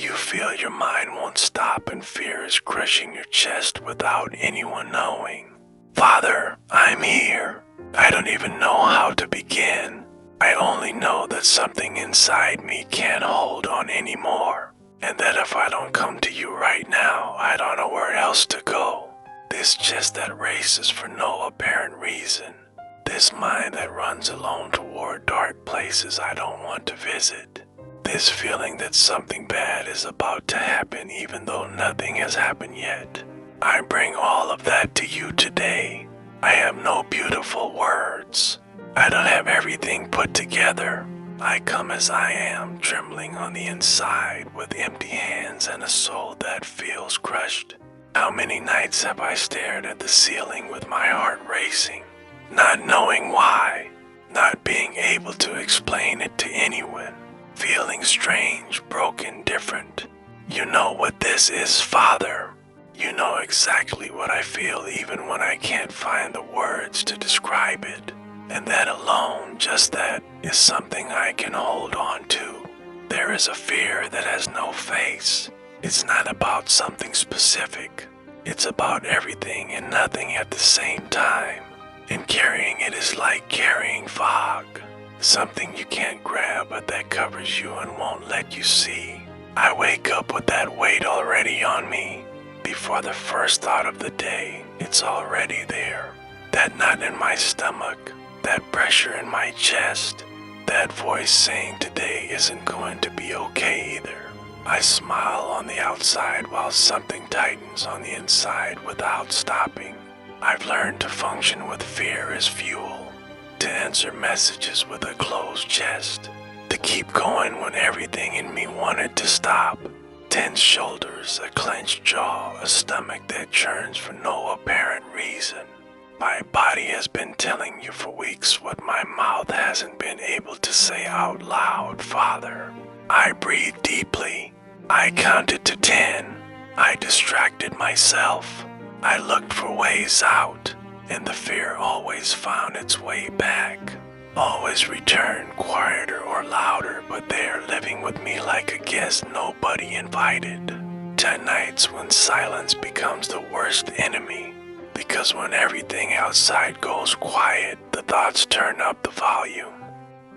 you feel your mind won't stop and fear is crushing your chest without anyone knowing. Father, I'm here. I don't even know how to begin. I only know that something inside me can't hold on anymore, and that if I don't come to you right now, I don't know where else to go. This chest that races for no apparent reason. This mind that runs alone toward dark places I don't want to visit. This feeling that something bad is about to happen even though nothing has happened yet. I bring all of that to you today. I have no beautiful words. I don't have everything put together. I come as I am, trembling on the inside with empty hands and a soul that feels crushed. How many nights have I stared at the ceiling with my heart racing, not knowing why, not being able to explain it to anyone, feeling strange, broken, different. You know what this is, Father. You know exactly what I feel even when I can't find the words to describe it. And that alone, just that, is something I can hold on to. There is a fear that has no face. It's not about something specific. It's about everything and nothing at the same time. And carrying it is like carrying fog. Something you can't grab but that covers you and won't let you see. I wake up with that weight already on me. Before the first thought of the day, it's already there. That knot in my stomach, that pressure in my chest, that voice saying today isn't going to be okay either. I smile on the outside while something tightens on the inside without stopping. I've learned to function with fear as fuel, to answer messages with a closed chest, to keep going when everything in me wanted to stop. Tense shoulders, a clenched jaw, a stomach that churns for no apparent reason. My body has been telling you for weeks what my mouth hasn't been able to say out loud, Father. I breathed deeply. I counted to 10. I distracted myself. I looked for ways out, and the fear always found its way back. Always returned quieter or louder, but there living with me like a guest nobody invited. 10 nights when silence becomes the worst enemy, because when everything outside goes quiet, the thoughts turn up the volume.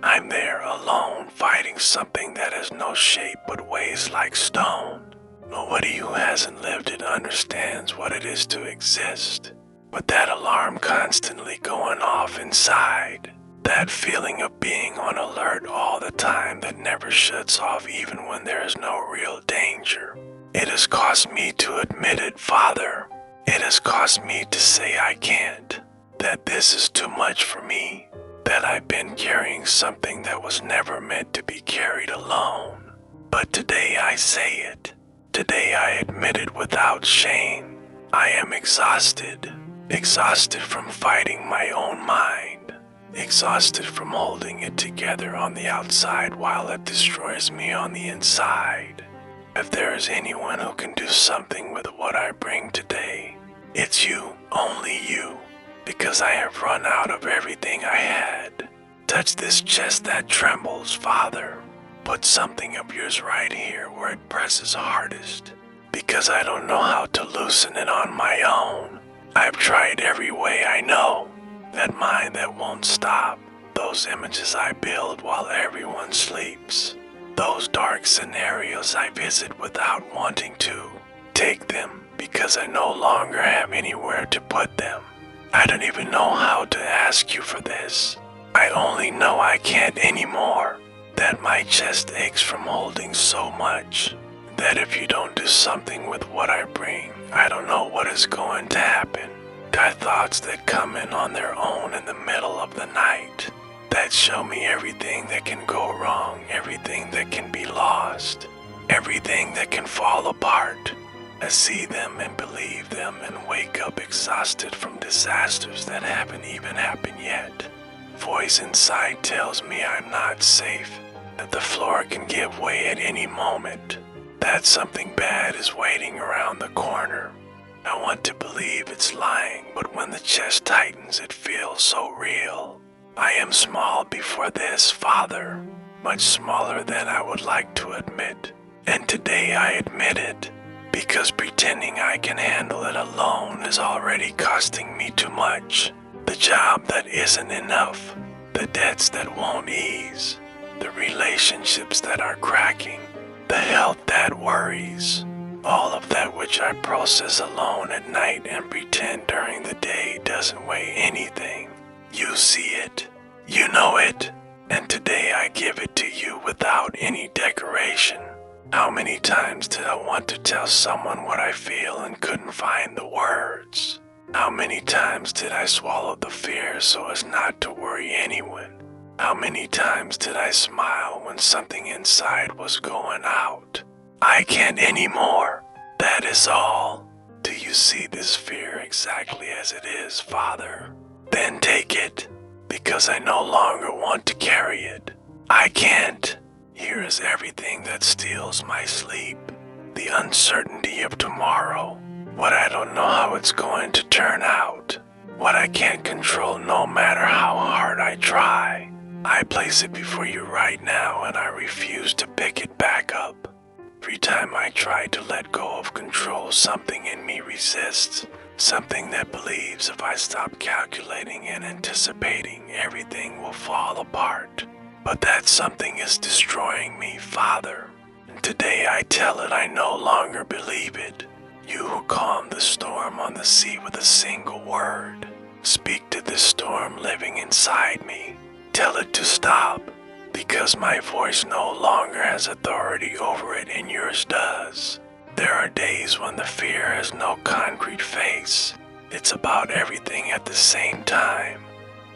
I'm there alone, fighting something that has no shape but weighs like stone. Nobody who hasn't lived it understands what it is to exist, but that alarm constantly going off inside. That feeling of being on alert all the time that never shuts off even when there is no real danger. It has cost me to admit it, Father. It has cost me to say I can't, that this is too much for me, that I've been carrying something that was never meant to be carried alone. But today I say it. Today I admit it without shame. I am exhausted. Exhausted from fighting my own mind. Exhausted from holding it together on the outside while it destroys me on the inside. If there is anyone who can do something with what I bring today, it's you, only you, because I have run out of everything I had. Touch this chest that trembles, Father. Put something of yours right here where it presses hardest, because I don't know how to loosen it on my own. I've tried every way I know. That mind that won't stop, those images I build while everyone sleeps, those dark scenarios I visit without wanting to. Take them because I no longer have anywhere to put them. I don't even know how to ask you for this. I only know I can't anymore, that my chest aches from holding so much, that if you don't do something with what I bring, I don't know what is going to happen. Thoughts that come in on their own in the middle of the night, that show me everything that can go wrong, everything that can be lost, everything that can fall apart. I see them and believe them and wake up exhausted from disasters that haven't even happened yet. Voice inside tells me I'm not safe, that the floor can give way at any moment, that something bad is waiting around the corner. I want to believe it's lying, but when the chest tightens, it feels so real. I am small before this, Father, much smaller than I would like to admit. And today I admit it, because pretending I can handle it alone is already costing me too much. The job that isn't enough, the debts that won't ease, the relationships that are cracking, the health that worries, all of that which I process alone at night and pretend during the day doesn't weigh anything. You see it, you know it, and today I give it to you without any decoration. How many times did I want to tell someone what I feel and couldn't find the words? How many times did I swallow the fear so as not to worry anyone? How many times did I smile when something inside was going out? I can't anymore. That is all. Do you see this fear exactly as it is, Father? Then take it, because I no longer want to carry it. I can't. Here is everything that steals my sleep. The uncertainty of tomorrow. What I don't know how it's going to turn out. What I can't control no matter how hard I try. I place it before you right now and I refuse to pick it back up. Every time I try to let go of control, something in me resists. Something that believes if I stop calculating and anticipating, everything will fall apart. But that something is destroying me, Father. And today I tell it I no longer believe it. You who calm the storm on the sea with a single word. Speak to this storm living inside me. Tell it to stop, because my voice no longer has authority over it and yours does. There are days when the fear has no concrete face. It's about everything at the same time.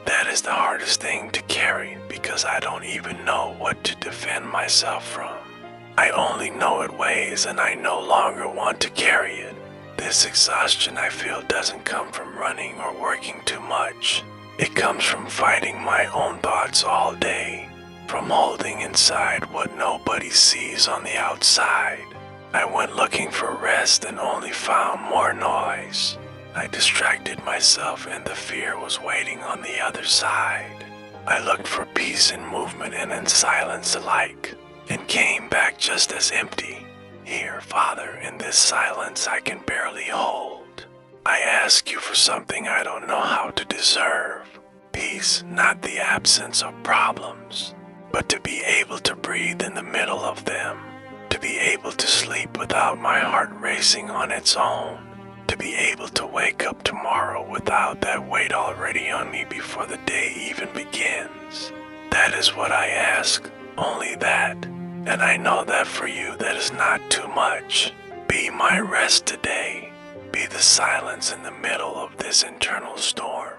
That is the hardest thing to carry because I don't even know what to defend myself from. I only know it weighs and I no longer want to carry it. This exhaustion I feel doesn't come from running or working too much. It comes from fighting my own thoughts all day, from holding inside what nobody sees on the outside. I went looking for rest and only found more noise. I distracted myself and the fear was waiting on the other side. I looked for peace in movement and in silence alike, and came back just as empty. Here, Father, in this silence I can barely hold. I ask you for something I don't know how to deserve. Peace, not the absence of problems, but to be able to breathe in the middle of them. To be able to sleep without my heart racing on its own. To be able to wake up tomorrow without that weight already on me before the day even begins. That is what I ask, only that. And I know that for you that is not too much. Be my rest today. Be the silence in the middle of this internal storm.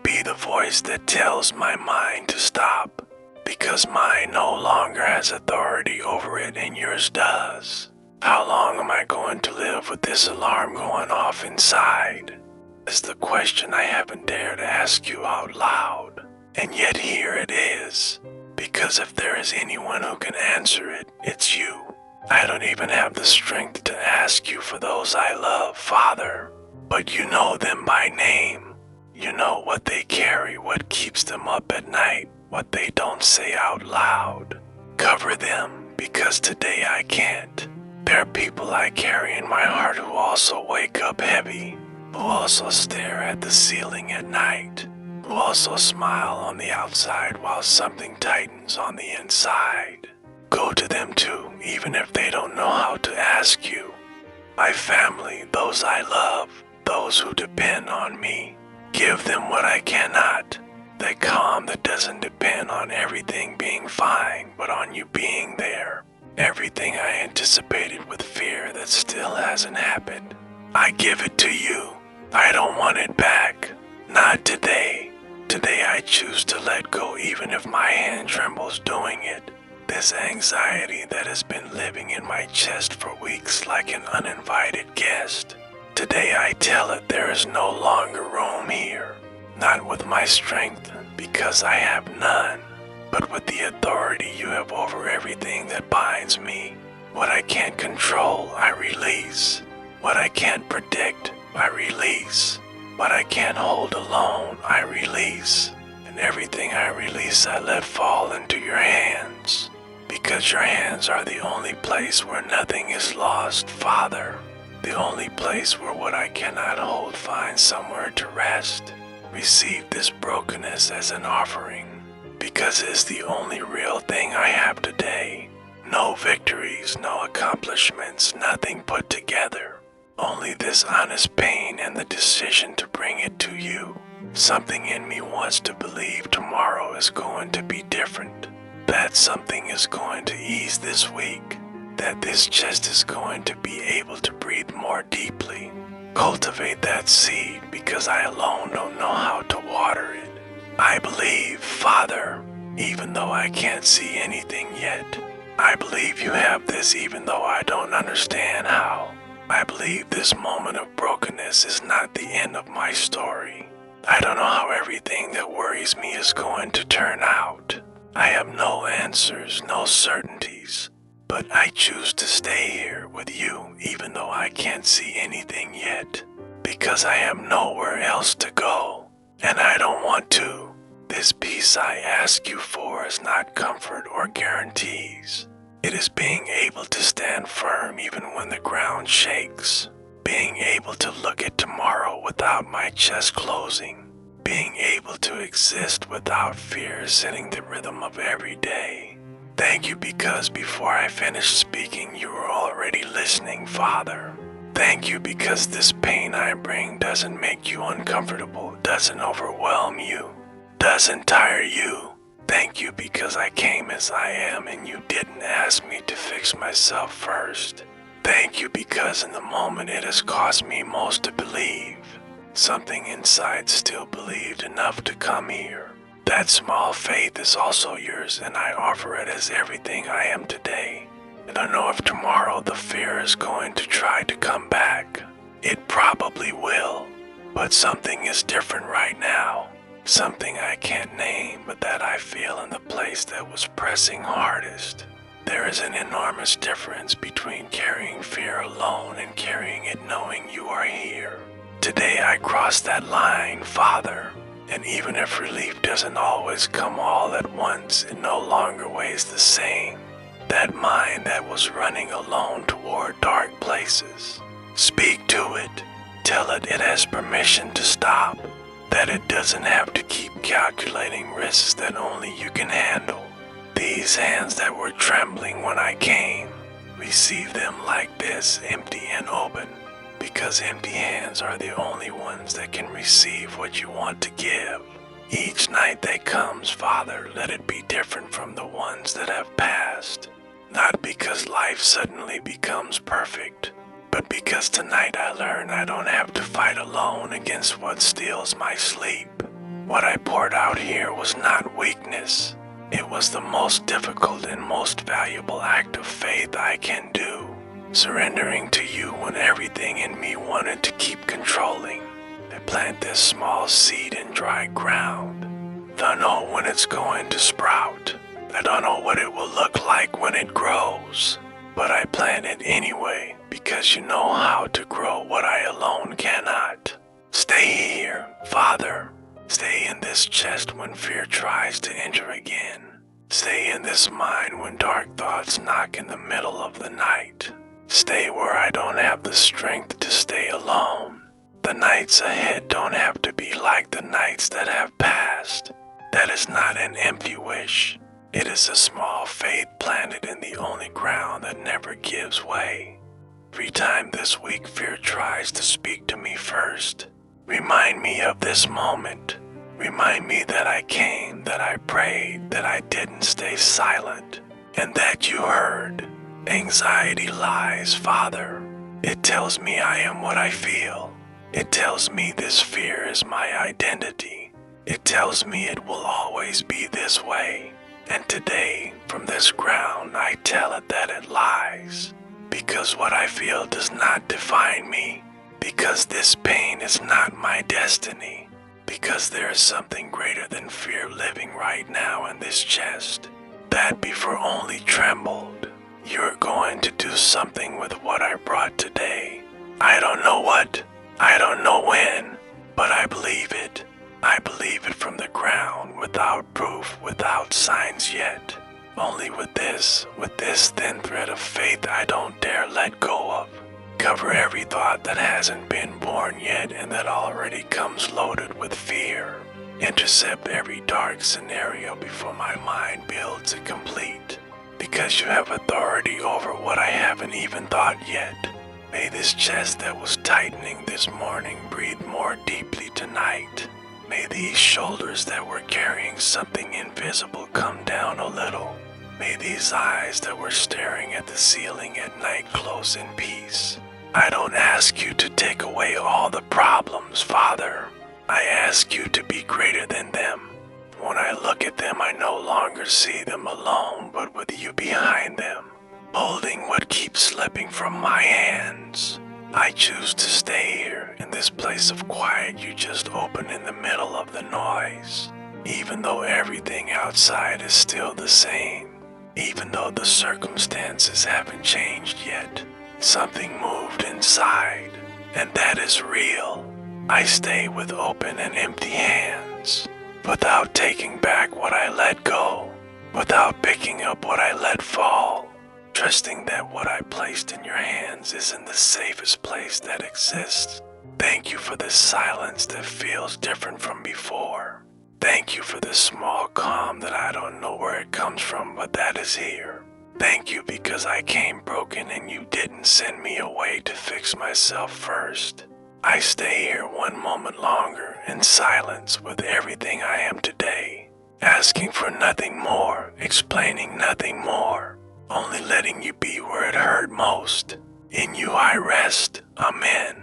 Be the voice that tells my mind to stop, because mine no longer has authority over it and yours does. How long am I going to live with this alarm going off inside? Is the question I haven't dared ask you out loud. And yet here it is. Because if there is anyone who can answer it, it's you. I don't even have the strength to ask you for those I love, Father. But you know them by name. You know what they carry, what keeps them up at night, what they don't say out loud. Cover them, because today I can't. There are people I carry in my heart who also wake up heavy, who also stare at the ceiling at night, who also smile on the outside while something tightens on the inside. Go to them too, even if they don't know how to ask you. My family, those I love, those who depend on me. Give them what I cannot. That calm that doesn't depend on everything being fine, but on you being there. Everything I anticipated with fear that still hasn't happened. I give it to you. I don't want it back. Not today. Today I choose to let go even if my hand trembles doing it. This anxiety that has been living in my chest for weeks like an uninvited guest. Today I tell it there is no longer room here. Not with my strength, because I have none. But with the authority you have over everything that binds me. What I can't control, I release. What I can't predict, I release. What I can't hold alone, I release. And everything I release, I let fall into your hands. because your hands are the only place where nothing is lost, Father. The only place where what I cannot hold finds somewhere to rest. Receive this brokenness as an offering, because it is the only real thing I have today. No victories, no accomplishments, nothing put together. Only this honest pain and the decision to bring it to you. Something in me wants to believe tomorrow is going to be different. That something is going to ease this week. That this chest is going to be able to breathe more deeply. Cultivate that seed, because I alone don't know how to water it. I believe, Father, even though I can't see anything yet. I believe you have this even though I don't understand how. I believe this moment of brokenness is not the end of my story. I don't know how everything that worries me is going to turn out. I have no answers, no certainties. But I choose to stay here with you even though I can't see anything yet. Because I have nowhere else to go. And I don't want to. This peace I ask you for is not comfort or guarantees. It is being able to stand firm even when the ground shakes. Being able to look at tomorrow without my chest closing. Being able to exist without fear setting the rhythm of every day. Thank you, because before I finished speaking, you were already listening, Father. Thank you, because this pain I bring doesn't make you uncomfortable, doesn't overwhelm you, doesn't tire you. Thank you, because I came as I am and you didn't ask me to fix myself first. Thank you, because in the moment it has cost me most to believe. Something inside still believed enough to come here. That small faith is also yours, and I offer it as everything I am today. I don't know if tomorrow the fear is going to try to come back. It probably will, but something is different right now. Something I can't name, but that I feel in the place that was pressing hardest. There is an enormous difference between carrying fear alone and carrying it knowing you are here. Today I crossed that line, Father. And even if relief doesn't always come all at once, it no longer weighs the same. That mind that was running alone toward dark places. Speak to it. Tell it it has permission to stop. That it doesn't have to keep calculating risks that only you can handle. These hands that were trembling when I came, receive them like this, empty and open. Because empty hands are the only ones that can receive what you want to give. Each night that comes, Father, let it be different from the ones that have passed. Not because life suddenly becomes perfect, but because tonight I learn I don't have to fight alone against what steals my sleep. What I poured out here was not weakness. It was the most difficult and most valuable act of faith I can do. Surrendering to you when everything in me wanted to keep controlling. I plant this small seed in dry ground. Don't know when it's going to sprout. I don't know what it will look like when it grows. But I plant it anyway, because you know how to grow what I alone cannot. Stay here, Father. Stay in this chest when fear tries to enter again. Stay in this mind when dark thoughts knock in the middle of the night. Stay where I don't have the strength to stay alone. The nights ahead don't have to be like the nights that have passed. That is not an empty wish. It is a small faith planted in the only ground that never gives way. Every time this week fear tries to speak to me first, remind me of this moment. Remind me that I came, that I prayed, that I didn't stay silent, and that you heard. Anxiety lies, Father. It tells me I am what I feel. It tells me this fear is my identity. It tells me it will always be this way. And today, from this ground, I tell it that it lies. Because what I feel does not define me. Because this pain is not my destiny. Because there is something greater than fear living right now in this chest. That before only trembled. You're going to do something with what I brought today. I don't know what, I don't know when, but I believe it. I believe it from the ground, without proof, without signs yet. Only with this thin thread of faith I don't dare let go of. Cover every thought that hasn't been born yet and that already comes loaded with fear. Intercept every dark scenario before my mind builds it complete. Because you have authority over what I haven't even thought yet. May this chest that was tightening this morning breathe more deeply tonight. May these shoulders that were carrying something invisible come down a little. May these eyes that were staring at the ceiling at night close in peace. I don't ask you to take away all the problems, Father. I ask you to be greater than them. When I look at them, I no longer see them alone, but with you behind them, holding what keeps slipping from my hands. I choose to stay here in this place of quiet you just opened in the middle of the noise. Even though everything outside is still the same. Even though the circumstances haven't changed yet. Something moved inside, and that is real. I stay with open and empty hands, without taking back what I let go, without picking up what I let fall, trusting that what I placed in your hands is in the safest place that exists. Thank you for this silence that feels different from before. Thank you for this small calm that I don't know where it comes from, but that is here. Thank you because I came broken and you didn't send me away to fix myself first. I stay here one moment longer in silence with everything I am today, asking for nothing more, explaining nothing more, only letting you be where it hurt most. In you I rest. Amen.